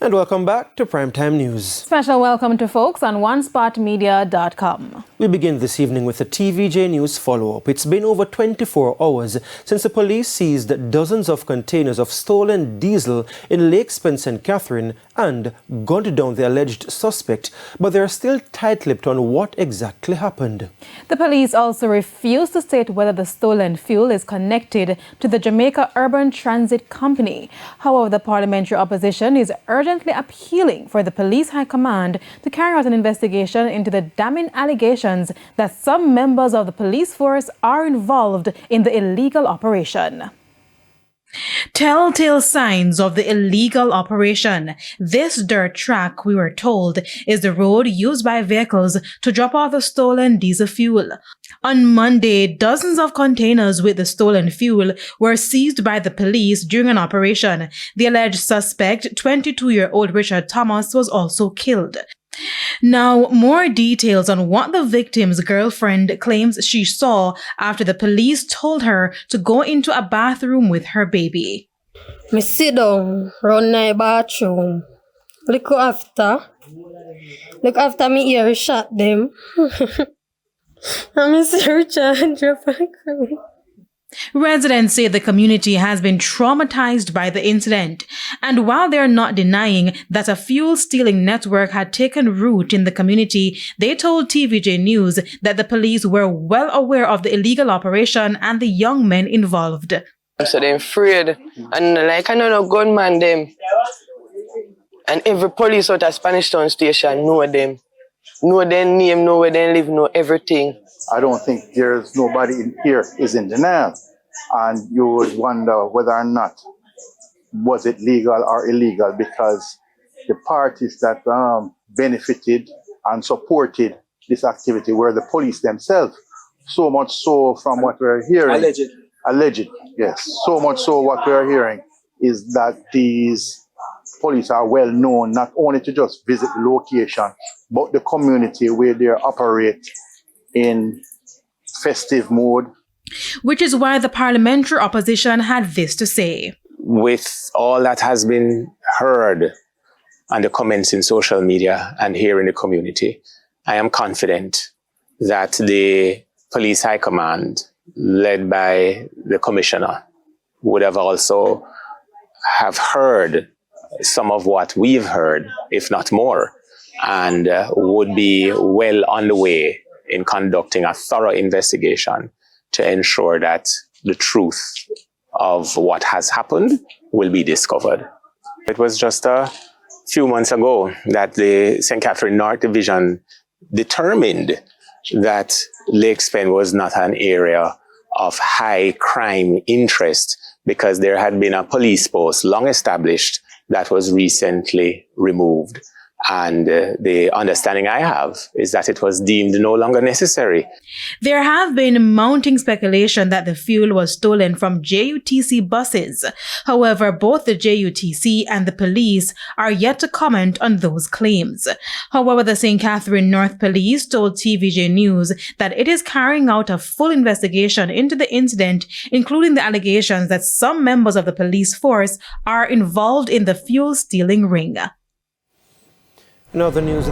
And welcome back to Primetime News. Special welcome to folks on onespotmedia.com. We begin this evening with a TVJ News follow-up. It's been over 24 hours since the police seized dozens of containers of stolen diesel in Lake Spence and Catherine and gunned down the alleged suspect, but they are still tight-lipped on what exactly happened. The police also refuse to state whether the stolen fuel is connected to the Jamaica Urban Transit Company. However, the parliamentary opposition is urgently appealing for the police high command to carry out an investigation into the damning allegations that some members of the police force are involved in the illegal operation. Telltale signs of the illegal operation. This dirt track, we were told, is the road used by vehicles to drop off the stolen diesel fuel. On Monday, dozens of containers with the stolen fuel were seized by the police during an operation. The alleged suspect, 22-year-old Richard Thomas, was also killed. Now, more details on what the victim's girlfriend claims she saw after the police told her to go into a bathroom with her baby. Me sit down, run my bathroom. Look after me ear shot them. I'm a Richard drop and cry. Residents say the community has been traumatized by the incident, and while they're not denying that a fuel-stealing network had taken root in the community, they told TVJ News that the police were well aware of the illegal operation and the young men involved. So they're afraid, and like I know gunman them, and every police out of Spanish Town Station know them their name, know where they live, know everything. I don't think there's nobody in here is in denial, and you would wonder whether or not was it legal or illegal, because the parties that benefited and supported this activity were the police themselves. So much so, from what we're hearing, alleged, yes. So much so, what we're hearing is that these police are well known not only to just visit the location, but the community where they operate in festive mode. Which is why the parliamentary opposition had this to say. With all that has been heard and the comments in social media and here in the community, I am confident that the police high command, led by the commissioner, would have also have heard some of what we've heard, if not more, and would be well on the way in conducting a thorough investigation to ensure that the truth of what has happened will be discovered. It was just a few months ago that the St. Catherine North Division determined that Lake Spence was not an area of high crime interest because there had been a police post long established that was recently removed. And the understanding I have is that it was deemed no longer necessary. There have been mounting speculation that the fuel was stolen from JUTC buses. However, both the JUTC and the police are yet to comment on those claims. However, the St. Catherine North Police told TVJ News that it is carrying out a full investigation into the incident, including the allegations that some members of the police force are involved in the fuel stealing ring. In other news,